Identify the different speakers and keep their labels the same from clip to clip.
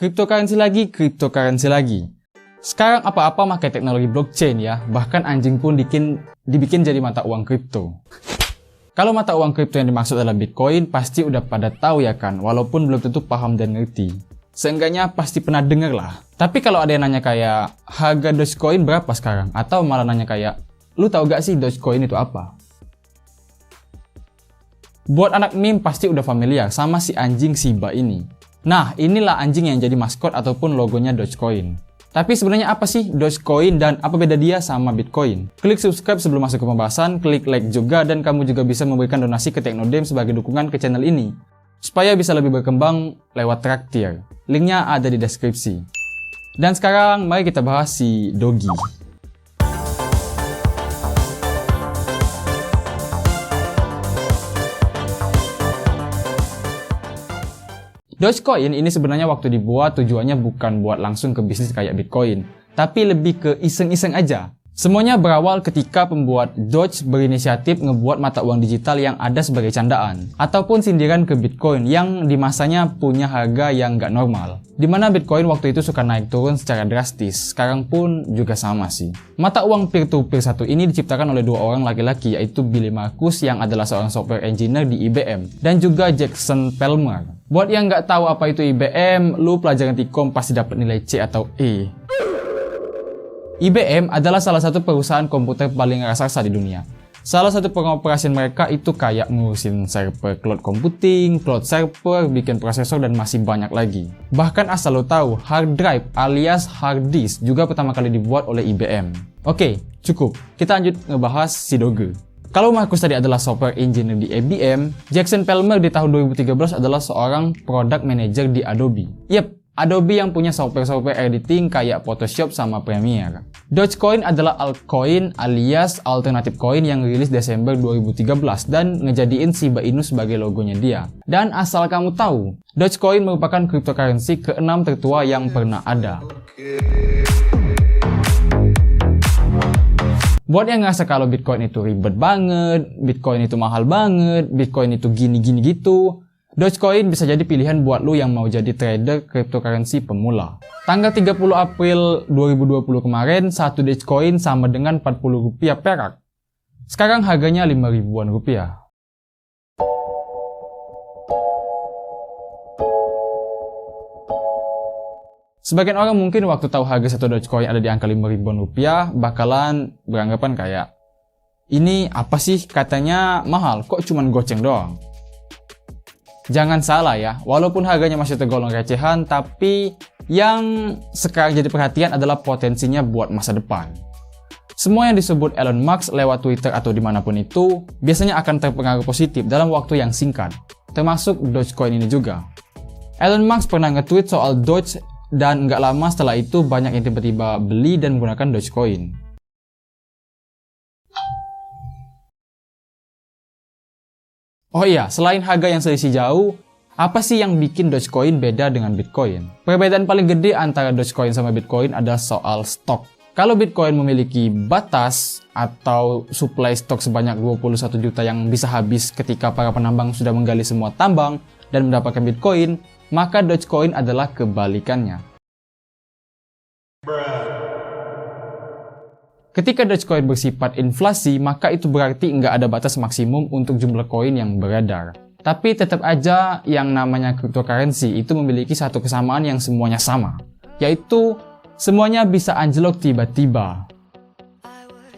Speaker 1: Cryptocurrency lagi. Sekarang apa-apa pakai teknologi blockchain ya, bahkan anjing pun dibikin jadi mata uang kripto. Kalau mata uang kripto yang dimaksud adalah Bitcoin, pasti udah pada tahu ya kan, walaupun belum tentu paham dan ngerti. Seenggaknya pasti pernah denger lah. Tapi kalau ada yang nanya kayak, harga Dogecoin berapa sekarang? Atau malah nanya kayak, lu tahu gak sih Dogecoin itu apa? Buat anak meme pasti udah familiar sama si anjing Shiba ini. Nah, inilah anjing yang jadi maskot ataupun logonya Dogecoin. Tapi sebenarnya apa sih Dogecoin dan apa beda dia sama Bitcoin? Klik subscribe sebelum masuk ke pembahasan, klik like juga, dan kamu juga bisa memberikan donasi ke Teknodem sebagai dukungan ke channel ini. Supaya bisa lebih berkembang lewat traktir. Linknya ada di deskripsi. Dan sekarang mari kita bahas si Dogi. Dogecoin ini sebenarnya waktu dibuat tujuannya bukan buat langsung ke bisnis kayak Bitcoin, tapi lebih ke iseng-iseng aja. Semuanya berawal ketika pembuat Doge berinisiatif ngebuat mata uang digital yang ada sebagai candaan, ataupun sindiran ke Bitcoin yang di masanya punya harga yang nggak normal. Dimana Bitcoin waktu itu suka naik turun secara drastis, sekarang pun juga sama sih. Mata uang peer-to-peer satu ini diciptakan oleh dua orang laki-laki, yaitu Billy Markus yang adalah seorang software engineer di IBM, dan juga Jackson Palmer. Buat yang nggak tahu apa itu IBM, lu pelajaran Tkom pasti dapat nilai C atau E. IBM adalah salah satu perusahaan komputer paling raksasa di dunia. Salah satu pengoperasian mereka itu kayak ngurusin server cloud computing, cloud server, bikin prosesor, dan masih banyak lagi. Bahkan asal lo tahu, hard drive alias hard disk juga pertama kali dibuat oleh IBM. Oke, cukup. Kita lanjut ngebahas si Doge. Kalau Markus tadi adalah software engineer di IBM, Jackson Palmer di tahun 2013 adalah seorang product manager di Adobe. Yep, Adobe yang punya software editing kayak Photoshop sama Premiere. Dogecoin adalah altcoin alias alternative coin yang rilis Desember 2013 dan ngejadiin Shiba Inu sebagai logonya dia. Dan asal kamu tahu, Dogecoin merupakan cryptocurrency ke-6 tertua yang pernah ada. Buat yang ngerasa kalau Bitcoin itu ribet banget, Bitcoin itu mahal banget, Bitcoin itu gini-gini gitu, Dogecoin bisa jadi pilihan buat lu yang mau jadi trader cryptocurrency pemula. Tanggal 30 April 2020 kemarin, satu Dogecoin sama dengan 40 rupiah perak. Sekarang harganya 5 ribuan rupiah. Sebagian orang mungkin waktu tahu harga satu Dogecoin ada di angka 5 ribuan rupiah, bakalan beranggapan kayak, ini apa sih katanya mahal, kok cuman goceng doang? Jangan salah ya, walaupun harganya masih tergolong recehan, tapi yang sekarang jadi perhatian adalah potensinya buat masa depan. Semua yang disebut Elon Musk lewat Twitter atau dimanapun itu, biasanya akan terpengaruh positif dalam waktu yang singkat, termasuk Dogecoin ini juga. Elon Musk pernah nge-tweet soal Doge, dan nggak lama setelah itu banyak yang tiba-tiba beli dan menggunakan Dogecoin. Oh iya, selain harga yang selisih jauh, apa sih yang bikin Dogecoin beda dengan Bitcoin? Perbedaan paling gede antara Dogecoin sama Bitcoin adalah soal stok. Kalau Bitcoin memiliki batas atau supply stok sebanyak 21 juta yang bisa habis ketika para penambang sudah menggali semua tambang dan mendapatkan Bitcoin, maka Dogecoin adalah kebalikannya. Ketika Dogecoin bersifat inflasi, maka itu berarti nggak ada batas maksimum untuk jumlah koin yang beredar. Tapi tetap aja yang namanya cryptocurrency itu memiliki satu kesamaan yang semuanya sama, yaitu semuanya bisa anjlok tiba-tiba.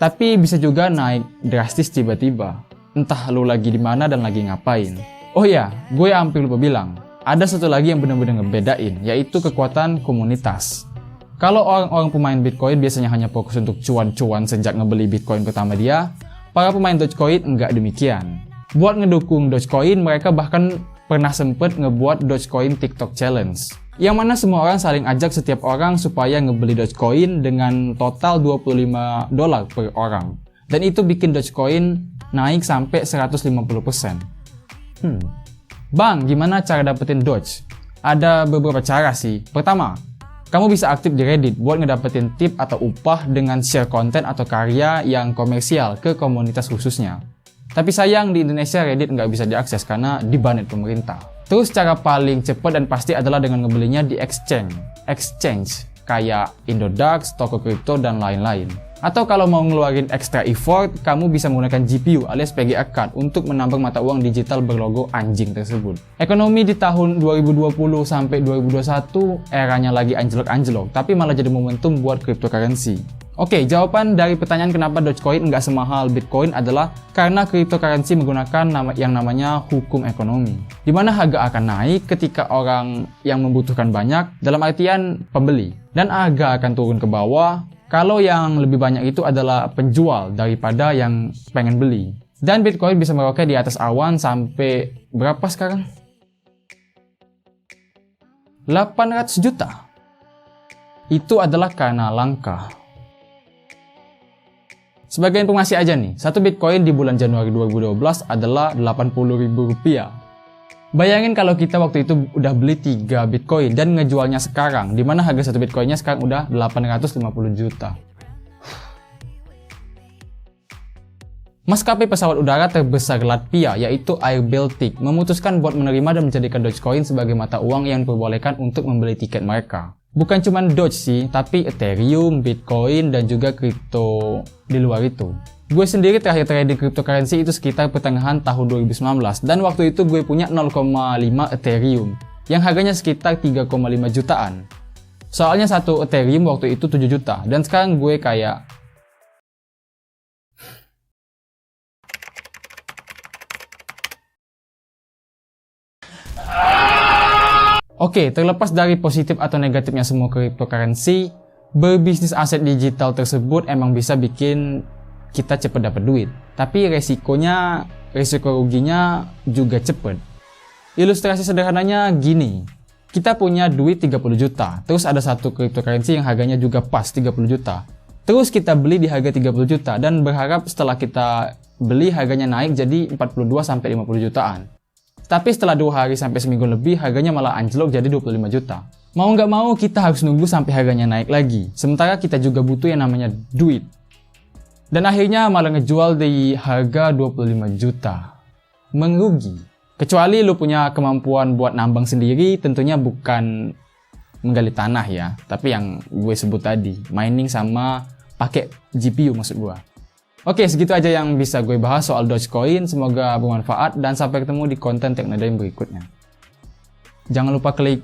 Speaker 1: Tapi bisa juga naik drastis tiba-tiba. Entah lu lagi di mana dan lagi ngapain. Oh ya, gue hampir lupa bilang. Ada satu lagi yang benar-benar ngebedain, yaitu kekuatan komunitas. Kalau orang-orang pemain Bitcoin biasanya hanya fokus untuk cuan-cuan sejak ngebeli Bitcoin pertama dia, para pemain Dogecoin enggak demikian. Buat ngedukung Dogecoin, mereka bahkan pernah sempet ngebuat Dogecoin TikTok Challenge, yang mana semua orang saling ajak setiap orang supaya ngebeli Dogecoin dengan total $25 per orang. Dan itu bikin Dogecoin naik sampai 150%. Bang, gimana cara dapetin Doge? Ada beberapa cara sih. Pertama, kamu bisa aktif di Reddit buat ngedapetin tip atau upah dengan share konten atau karya yang komersial ke komunitas khususnya. Tapi sayang di Indonesia Reddit nggak bisa diakses karena dibanet pemerintah. Terus cara paling cepat dan pasti adalah dengan ngebelinya di exchange kayak Indodax, toko kripto, dan lain-lain. Atau kalau mau ngeluarin extra effort, kamu bisa menggunakan GPU alias PGA card untuk menambang mata uang digital berlogo anjing tersebut. Ekonomi di tahun 2020 sampai 2021 eranya lagi anjlok-anjlok, tapi malah jadi momentum buat cryptocurrency. Oke, jawaban dari pertanyaan kenapa Dogecoin nggak semahal Bitcoin adalah karena cryptocurrency menggunakan yang namanya hukum ekonomi, di mana harga akan naik ketika orang yang membutuhkan banyak, dalam artian pembeli, dan harga akan turun ke bawah kalau yang lebih banyak itu adalah penjual daripada yang pengen beli. Dan Bitcoin bisa meroket di atas awan sampai berapa sekarang? 800 juta. Itu adalah karena langka. Sebagai informasi aja nih, satu Bitcoin di bulan Januari 2012 adalah Rp80.000. Bayangin kalau kita waktu itu udah beli 3 Bitcoin dan ngejualnya sekarang, dimana harga satu Bitcoinnya sekarang udah 850 juta. Maskapai pesawat udara terbesar Latvia yaitu Air Baltic memutuskan buat menerima dan menjadikan Dogecoin sebagai mata uang yang diperbolehkan untuk membeli tiket mereka. Bukan cuma Doge sih, tapi Ethereum, Bitcoin, dan juga kripto di luar itu. Gue sendiri terakhir trading cryptocurrency itu sekitar pertengahan tahun 2019, dan waktu itu gue punya 0,5 Ethereum yang harganya sekitar 3,5 jutaan. Soalnya satu Ethereum waktu itu 7 juta, dan sekarang gue kayak Oke, terlepas dari positif atau negatifnya semua cryptocurrency, berbisnis aset digital tersebut emang bisa bikin kita cepet dapat duit. Tapi resiko ruginya juga cepet. Ilustrasi sederhananya gini. Kita punya duit 30 juta, terus ada satu cryptocurrency yang harganya juga pas 30 juta. Terus kita beli di harga 30 juta dan berharap setelah kita beli harganya naik jadi 42-50 jutaan. Tapi setelah 2 hari sampai seminggu lebih, harganya malah anjlok jadi 25 juta. Mau nggak mau, kita harus nunggu sampai harganya naik lagi. Sementara kita juga butuh yang namanya duit. Dan akhirnya malah ngejual di harga 25 juta. Merugi. Kecuali lu punya kemampuan buat nambang sendiri, tentunya bukan menggali tanah ya. Tapi yang gue sebut tadi, mining sama pakai GPU maksud gue. Oke, segitu aja yang bisa gue bahas soal Dogecoin. Semoga bermanfaat dan sampai ketemu di konten Teknodaim berikutnya. Jangan lupa klik